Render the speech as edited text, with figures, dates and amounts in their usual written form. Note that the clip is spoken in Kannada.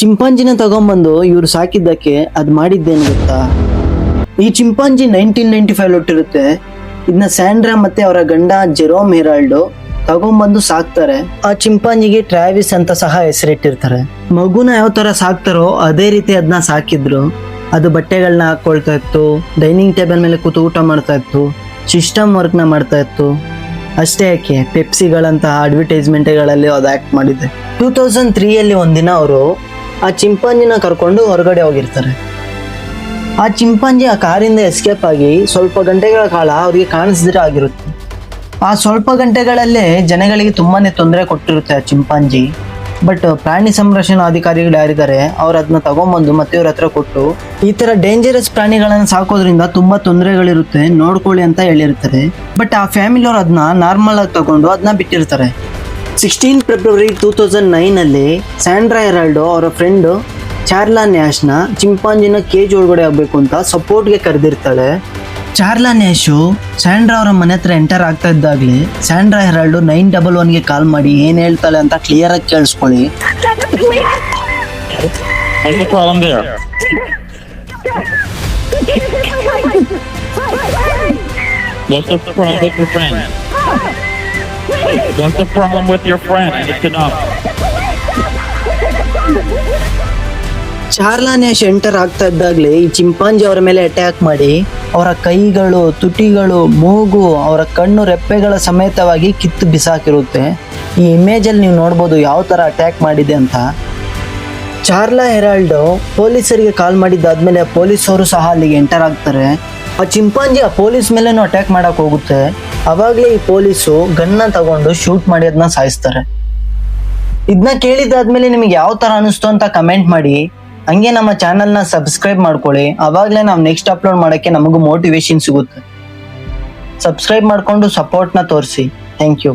ಚಿಂಪಾಂಜಿನ ತಗೊಂಬಂದು ಇವ್ರು ಸಾಕಿದ್ದಕ್ಕೆ ಅದ್ ಮಾಡಿದ್ದೇನು ಗೊತ್ತಾ? ಈ ಚಿಂಪಾಂಜಿ 1995 ಹುಟ್ಟಿರುತ್ತೆ. ಇದನ್ನ ಸ್ಯಾಂಡ್ರಾ ಮತ್ತೆ ಅವರ ಗಂಡ ಜೆರೋಮ್ ಹೆರಾಲ್ಡೋ ತಗೊಂಬಂದು ಸಾಕ್ತಾರೆ. ಆ ಚಿಂಪಾಂಜಿಗೆ ಟ್ರಾವಿಸ್ ಅಂತ ಸಹ ಹೆಸರಿಟ್ಟಿರ್ತಾರೆ. ಮಗುನ ಯಾವ ತರ ಸಾಕ್ತಾರೋ ಅದೇ ರೀತಿ ಅದನ್ನ ಸಾಕಿದ್ರು. ಅದು ಬಟ್ಟೆಗಳನ್ನ ಹಾಕೊಳ್ತಾ ಇತ್ತು, ಡೈನಿಂಗ್ ಟೇಬಲ್ ಮೇಲೆ ಕೂತು ಊಟ ಮಾಡ್ತಾ ಇತ್ತು, ಸಿಸ್ಟಮ್ ವರ್ಕ್ನ ಮಾಡ್ತಾ ಇತ್ತು. ಅಷ್ಟೇ ಯಾಕೆ, ಪೆಪ್ಸಿಗಳಂತಹ ಅಡ್ವರ್ಟೈಸ್ಮೆಂಟ್ಗಳಲ್ಲಿ ಅದು ಆಕ್ಟ್ ಮಾಡಿದೆ. 2003 ಒಂದಿನ ಅವರು ಆ ಚಿಂಪಾಂಜಿನ ಕರ್ಕೊಂಡು ಹೊರಗಡೆ ಹೋಗಿರ್ತಾರೆ. ಆ ಚಿಂಪಾಂಜಿ ಆ ಕಾರಿಂದ ಎಸ್ಕೇಪ್ ಆಗಿ ಸ್ವಲ್ಪ ಗಂಟೆಗಳ ಕಾಲ ಅವ್ರಿಗೆ ಕಾಣಿಸ್ದಿರ ಆಗಿರುತ್ತೆ. ಆ ಸ್ವಲ್ಪ ಗಂಟೆಗಳಲ್ಲೇ ಜನಗಳಿಗೆ ತುಂಬಾನೇ ತೊಂದರೆ ಕೊಟ್ಟಿರುತ್ತೆ ಆ ಚಿಂಪಾಂಜಿ. ಬಟ್ ಪ್ರಾಣಿ ಸಂರಕ್ಷಣಾಧಿಕಾರಿಗಳು ಯಾರಿದ್ದಾರೆ ಅವ್ರು ಅದನ್ನ ತಗೊಂಬಂದು ಮತ್ತೆ ಇವ್ರ ಹತ್ರ ಕೊಟ್ಟು, ಈ ತರ ಡೇಂಜರಸ್ ಪ್ರಾಣಿಗಳನ್ನ ಸಾಕೋದ್ರಿಂದ ತುಂಬಾ ತೊಂದರೆಗಳಿರುತ್ತೆ, ನೋಡ್ಕೊಳ್ಳಿ ಅಂತ ಹೇಳಿರ್ತಾರೆ. ಬಟ್ ಆ ಫ್ಯಾಮಿಲಿ ಅವ್ರು ಅದನ್ನ ನಾರ್ಮಲ್ ಆಗಿ ತಗೊಂಡು ಅದನ್ನ ಬಿಟ್ಟಿರ್ತಾರೆ. 16 ಫೆಬ್ರವರಿ 2009 ಸ್ಯಾಂಡ್ರಾ ಹೆರಾಲ್ಡೋ ಅವರ ಫ್ರೆಂಡ್ ಚಾರ್ಲಾ ನ್ಯಾಶ್ನ ಚಿಂಪಾಂಜಿನ ಕೇಜ್ ಒಳಗಡೆ ಆಗ್ಬೇಕು ಅಂತ ಸಪೋರ್ಟ್ಗೆ ಕರೆದಿರ್ತಾಳೆ. ಚಾರ್ಲಾ ನ್ಯಾಶು ಸ್ಯಾಂಡ್ರಾ ಅವರ ಮನೆ ಹತ್ರ ಎಂಟರ್ ಆಗ್ತಾ ಇದ್ದಾಗಲೇ ಸ್ಯಾಂಡ್ರಾ ಹೆರಾಲ್ಡೋ 911ಗೆ ಕಾಲ್ ಮಾಡಿ ಏನ್ ಹೇಳ್ತಾಳೆ ಅಂತ ಕ್ಲಿಯರ್ ಆಗಿ ಕೇಳಿಸ್ಕೊಳ್ಳಿ. What's the problem there? What's the problem with your friend? What's the problem with your friend? I need to know. Charla Nash enter ಆಗ್ತಾ ಇದ್ದಾಗಲೇ ಈ ಚಿಂಪಾಂಜಿ ಅವರ ಮೇಲೆ ಅಟ್ಯಾಕ್ ಮಾಡಿ ಅವರ ಕೈಗಳು, ತುಟಿಗಳು, ಮೂಗು, ಅವರ ಕಣ್ಣು ರೆಪ್ಪೆಗಳ ಸಮೇತವಾಗಿ ಕಿತ್ತು ಬಿಸಾಕಿರುತ್ತೆ. ಈ ಇಮೇಜಲ್ಲಿ ನೀವು ನೋಡ್ಬೋದು ಯಾವ ಥರ ಅಟ್ಯಾಕ್ ಮಾಡಿದೆ ಅಂತ. ಚಾರ್ಲಾ ಹೆರಾಲ್ಡೋ ಪೊಲೀಸರಿಗೆ ಕಾಲ್ ಮಾಡಿದ್ದಾದ್ಮೇಲೆ ಪೊಲೀಸರು ಸಹ ಅಲ್ಲಿಗೆ ಎಂಟರ್ ಆಗ್ತಾರೆ. ಆ ಚಿಂಪಾಂಜಿ ಆ ಪೊಲೀಸ್ ಮೇಲೇನೂ ಅಟ್ಯಾಕ್ ಮಾಡಕ್ ಹೋಗುತ್ತೆ. ಅವಾಗಲೇ ಈ ಪೊಲೀಸು ಗನ್ನ ತಗೊಂಡು ಶೂಟ್ ಮಾಡಿ ಅದನ್ನ ಸಾಯಿಸ್ತಾರೆ. ಇದನ್ನ ಕೇಳಿದ್ದಾದ್ಮೇಲೆ ನಿಮಗೆ ಯಾವ ಥರ ಅನಿಸ್ತು ಅಂತ ಕಮೆಂಟ್ ಮಾಡಿ. ಹಂಗೆ ನಮ್ಮ ಚಾನಲ್ನ ಸಬ್ಸ್ಕ್ರೈಬ್ ಮಾಡ್ಕೊಳ್ಳಿ. ಅವಾಗಲೇ ನಾವು ನೆಕ್ಸ್ಟ್ ಅಪ್ಲೋಡ್ ಮಾಡೋಕ್ಕೆ ನಮಗೂ ಮೋಟಿವೇಶನ್ ಸಿಗುತ್ತೆ. ಸಬ್ಸ್ಕ್ರೈಬ್ ಮಾಡಿಕೊಂಡು ಸಪೋರ್ಟ್ನ ತೋರಿಸಿ. Thank you.